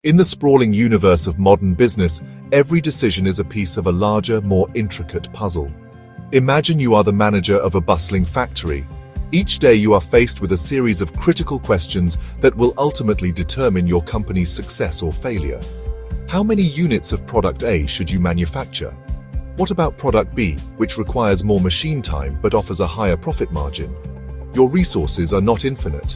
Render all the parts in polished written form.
In the sprawling universe of modern business, every decision is a piece of a larger, more intricate puzzle. Imagine you are the manager of a bustling factory. Each day you are faced with a series of critical questions that will ultimately determine your company's success or failure. How many units of product A should you manufacture? What about product B, which requires more machine time but offers a higher profit margin? Your resources are not infinite.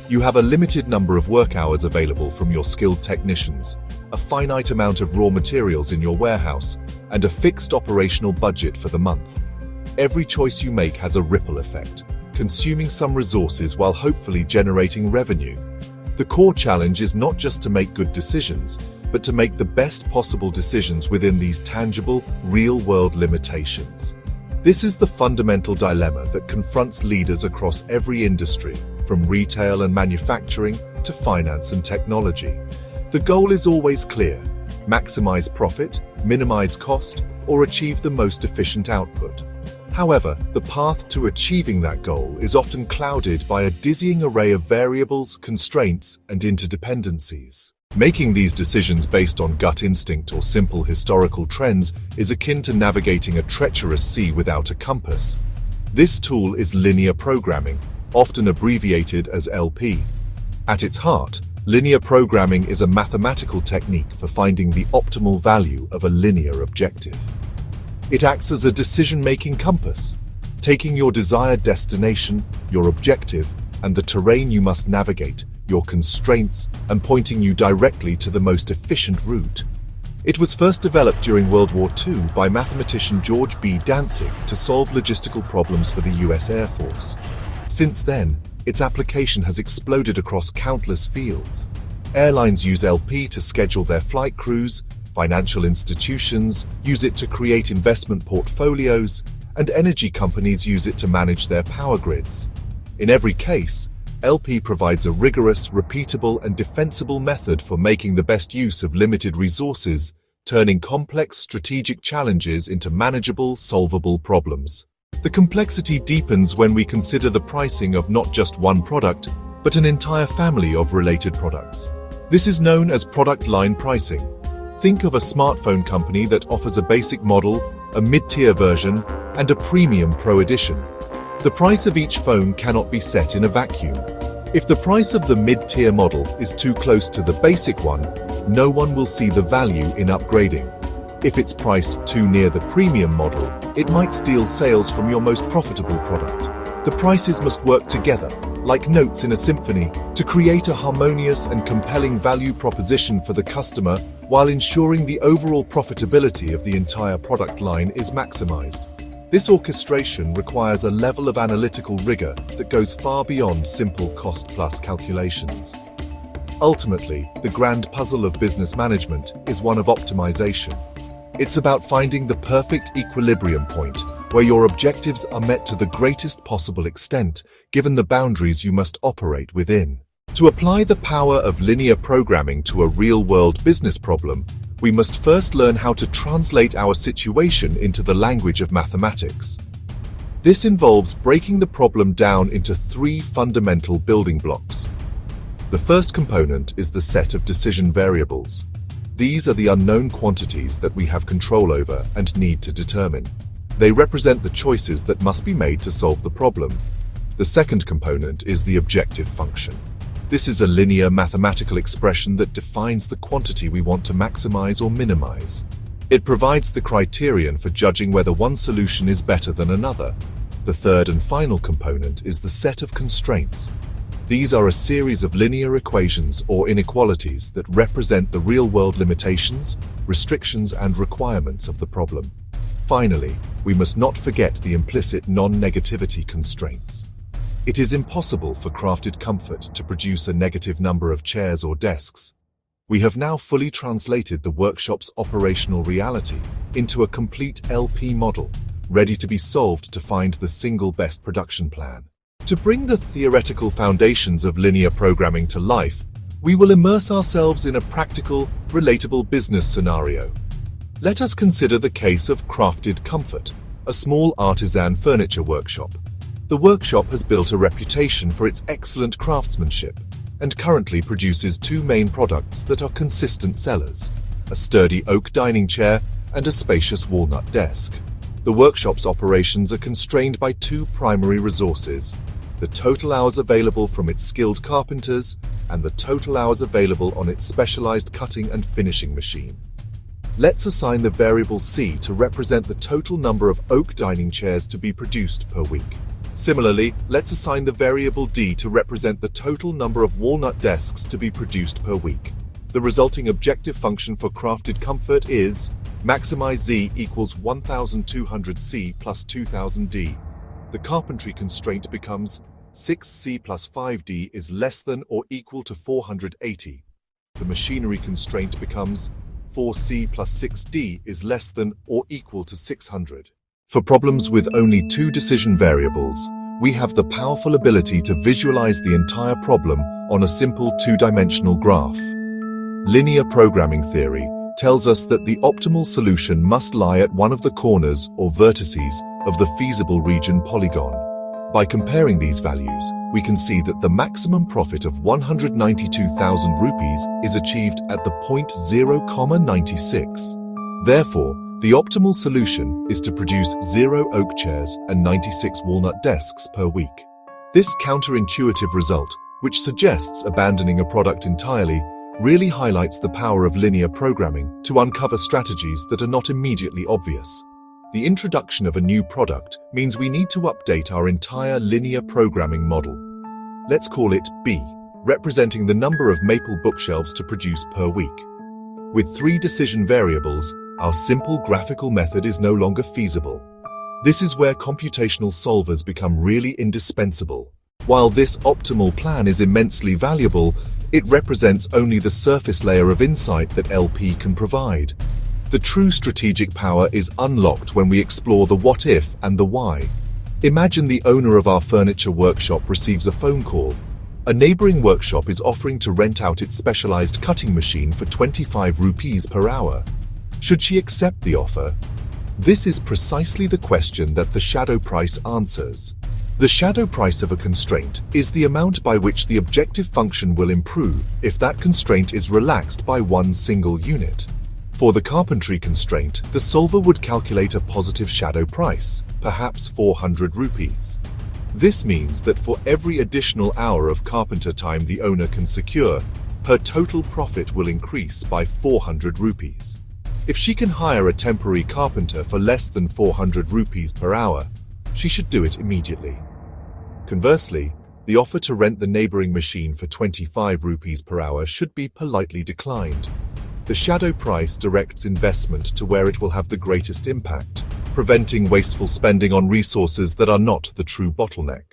You have a limited number of work hours available from your skilled technicians, a finite amount of raw materials in your warehouse, and a fixed operational budget for the month. Every choice you make has a ripple effect, consuming some resources while hopefully generating revenue. The core challenge is not just to make good decisions, but to make the best possible decisions within these tangible, real-world limitations. This is the fundamental dilemma that confronts leaders across every industry, from retail and manufacturing to finance and technology. The goal is always clear: maximize profit, minimize cost, or achieve the most efficient output. However, the path to achieving that goal is often clouded by a dizzying array of variables, constraints, and interdependencies. Making these decisions based on gut instinct or simple historical trends is akin to navigating a treacherous sea without a compass. This tool is linear programming, often abbreviated as LP. At its heart, linear programming is a mathematical technique for finding the optimal value of a linear objective. It acts as a decision-making compass, taking your desired destination, your objective, and the terrain you must navigate, your constraints, and pointing you directly to the most efficient route. It was first developed during World War II by mathematician George B. Dantzig to solve logistical problems for the US Air Force. Since then, its application has exploded across countless fields. Airlines use LP to schedule their flight crews, financial institutions use it to create investment portfolios, and energy companies use it to manage their power grids. In every case, LP provides a rigorous, repeatable, and defensible method for making the best use of limited resources, turning complex strategic challenges into manageable, solvable problems. The complexity deepens when we consider the pricing of not just one product, but an entire family of related products. This is known as product line pricing. Think of a smartphone company that offers a basic model, a mid-tier version, and a premium Pro edition. The price of each phone cannot be set in a vacuum. If the price of the mid-tier model is too close to the basic one, no one will see the value in upgrading. If it's priced too near the premium model, it might steal sales from your most profitable product. The prices must work together, like notes in a symphony, to create a harmonious and compelling value proposition for the customer while ensuring the overall profitability of the entire product line is maximized. This orchestration requires a level of analytical rigor that goes far beyond simple cost-plus calculations. Ultimately, the grand puzzle of business management is one of optimization. It's about finding the perfect equilibrium point where your objectives are met to the greatest possible extent, given the boundaries you must operate within. To apply the power of linear programming to a real-world business problem, we must first learn how to translate our situation into the language of mathematics. This involves breaking the problem down into three fundamental building blocks. The first component is the set of decision variables. These are the unknown quantities that we have control over and need to determine. They represent the choices that must be made to solve the problem. The second component is the objective function. This is a linear mathematical expression that defines the quantity we want to maximize or minimize. It provides the criterion for judging whether one solution is better than another. The third and final component is the set of constraints. These are a series of linear equations or inequalities that represent the real-world limitations, restrictions, and requirements of the problem. Finally, we must not forget the implicit non-negativity constraints. It is impossible for crafted comfort to produce a negative number of chairs or desks. We have now fully translated the workshop's operational reality into a complete LP model, ready to be solved to find the single best production plan. To bring the theoretical foundations of linear programming to life, we will immerse ourselves in a practical, relatable business scenario. Let us consider the case of Crafted Comfort, a small artisan furniture workshop. The workshop has built a reputation for its excellent craftsmanship. and currently produces two main products that are consistent sellers: a sturdy oak dining chair and a spacious walnut desk. The workshop's operations are constrained by two primary resources: the total hours available from its skilled carpenters and the total hours available on its specialized cutting and finishing machine. Let's assign the variable C to represent the total number of oak dining chairs to be produced per week. Similarly, let's assign the variable D to represent the total number of walnut desks to be produced per week. The resulting objective function for crafted comfort is maximize Z equals 1200C plus 2000D. The carpentry constraint becomes 6C plus 5D is less than or equal to 480. The machinery constraint becomes 4C plus 6D is less than or equal to 600. For problems with only two decision variables, we have the powerful ability to visualize the entire problem on a simple two-dimensional graph. Linear programming theory tells us that the optimal solution must lie at one of the corners or vertices of the feasible region polygon. By comparing these values, we can see that the maximum profit of 192,000 rupees is achieved at the point 0,96. Therefore, the optimal solution is to produce 0 oak chairs and 96 walnut desks per week. This counterintuitive result, which suggests abandoning a product entirely, really highlights the power of linear programming to uncover strategies that are not immediately obvious. The introduction of a new product means we need to update our entire linear programming model. Let's call it B, representing the number of maple bookshelves to produce per week. With three decision variables, our simple graphical method is no longer feasible. This is where computational solvers become really indispensable. While this optimal plan is immensely valuable, it represents only the surface layer of insight that LP can provide. The true strategic power is unlocked when we explore the what if and the why. Imagine the owner of our furniture workshop receives a phone call. A neighboring workshop is offering to rent out its specialized cutting machine for 25 rupees per hour. Should she accept the offer? This is precisely the question that the shadow price answers. The shadow price of a constraint is the amount by which the objective function will improve if that constraint is relaxed by one single unit. For the carpentry constraint, the solver would calculate a positive shadow price, perhaps 400 rupees. This means that for every additional hour of carpenter time the owner can secure, her total profit will increase by 400 rupees. If she can hire a temporary carpenter for less than 400 rupees per hour, she should do it immediately. Conversely, the offer to rent the neighboring machine for 25 rupees per hour should be politely declined. The shadow price directs investment to where it will have the greatest impact, preventing wasteful spending on resources that are not the true bottleneck.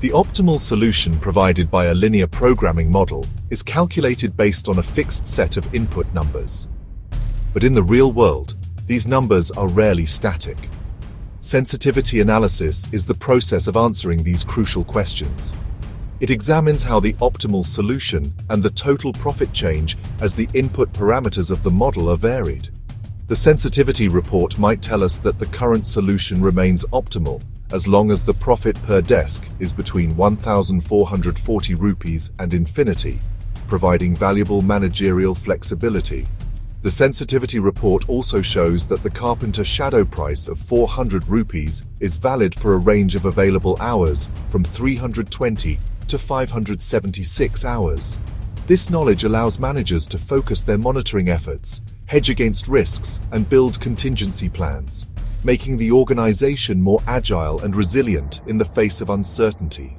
The optimal solution provided by a linear programming model is calculated based on a fixed set of input numbers. But in the real world, these numbers are rarely static. Sensitivity analysis is the process of answering these crucial questions. It examines how the optimal solution and the total profit change as the input parameters of the model are varied. The sensitivity report might tell us that the current solution remains optimal as long as the profit per desk is between 1,440 rupees and infinity, providing valuable managerial flexibility. The sensitivity report also shows that the carpenter shadow price of 400 rupees is valid for a range of available hours from 320 to 576 hours. This knowledge allows managers to focus their monitoring efforts, hedge against risks, and build contingency plans, making the organization more agile and resilient in the face of uncertainty.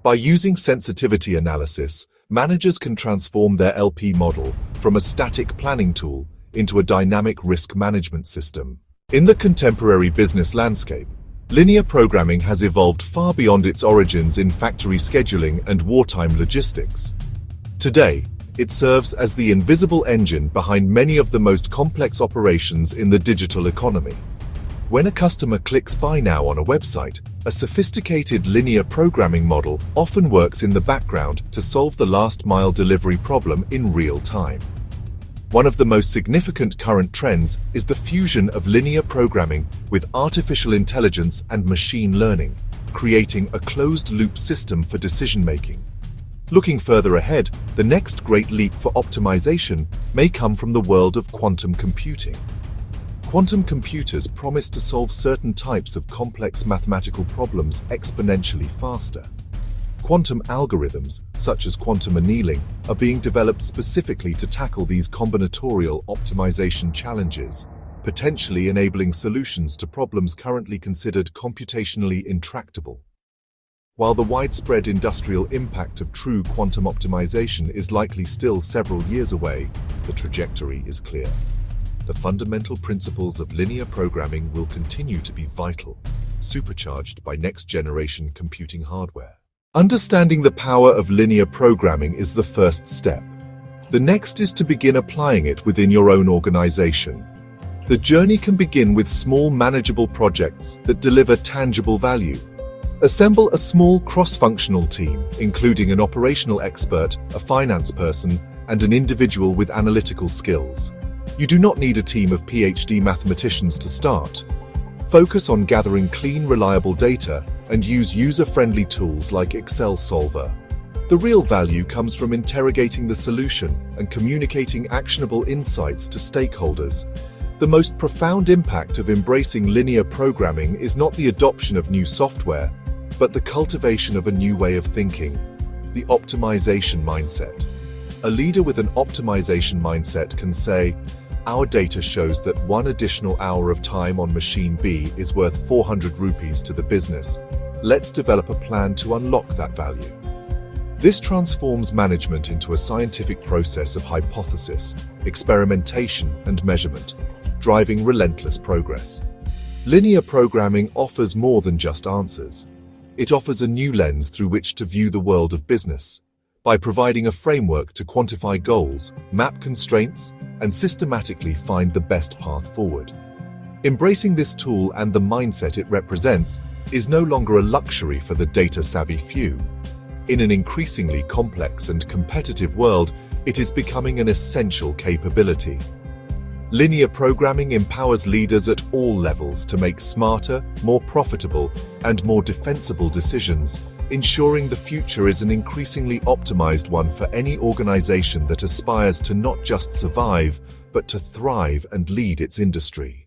By using sensitivity analysis, managers can transform their LP model from a static planning tool into a dynamic risk management system. In the contemporary business landscape, linear programming has evolved far beyond its origins in factory scheduling and wartime logistics. Today, it serves as the invisible engine behind many of the most complex operations in the digital economy. When a customer clicks Buy Now on a website, a sophisticated linear programming model often works in the background to solve the last-mile delivery problem in real time. One of the most significant current trends is the fusion of linear programming with artificial intelligence and machine learning, creating a closed-loop system for decision-making. Looking further ahead, the next great leap for optimization may come from the world of quantum computing. Quantum computers promise to solve certain types of complex mathematical problems exponentially faster. Quantum algorithms, such as quantum annealing, are being developed specifically to tackle these combinatorial optimization challenges, potentially enabling solutions to problems currently considered computationally intractable. While the widespread industrial impact of true quantum optimization is likely still several years away, the trajectory is clear. The fundamental principles of linear programming will continue to be vital, supercharged by next-generation computing hardware. Understanding the power of linear programming is the first step. The next is to begin applying it within your own organization. The journey can begin with small, manageable projects that deliver tangible value. Assemble a small cross-functional team, including an operational expert, a finance person, and an individual with analytical skills. You do not need a team of PhD mathematicians to start. Focus on gathering clean, reliable data and use user-friendly tools like Excel Solver. The real value comes from interrogating the solution and communicating actionable insights to stakeholders. The most profound impact of embracing linear programming is not the adoption of new software, but the cultivation of a new way of thinking, the optimization mindset. A leader with an optimization mindset can say, "Our data shows that one additional hour of time on machine B is worth 400 rupees to the business. Let's develop a plan to unlock that value." This transforms management into a scientific process of hypothesis, experimentation, and measurement, driving relentless progress. Linear programming offers more than just answers. It offers a new lens through which to view the world of business. By providing a framework to quantify goals, map constraints, and systematically find the best path forward. Embracing this tool and the mindset it represents is no longer a luxury for the data-savvy few. In an increasingly complex and competitive world, it is becoming an essential capability. Linear programming empowers leaders at all levels to make smarter, more profitable, and more defensible decisions, ensuring the future is an increasingly optimized one for any organization that aspires to not just survive, but to thrive and lead its industry.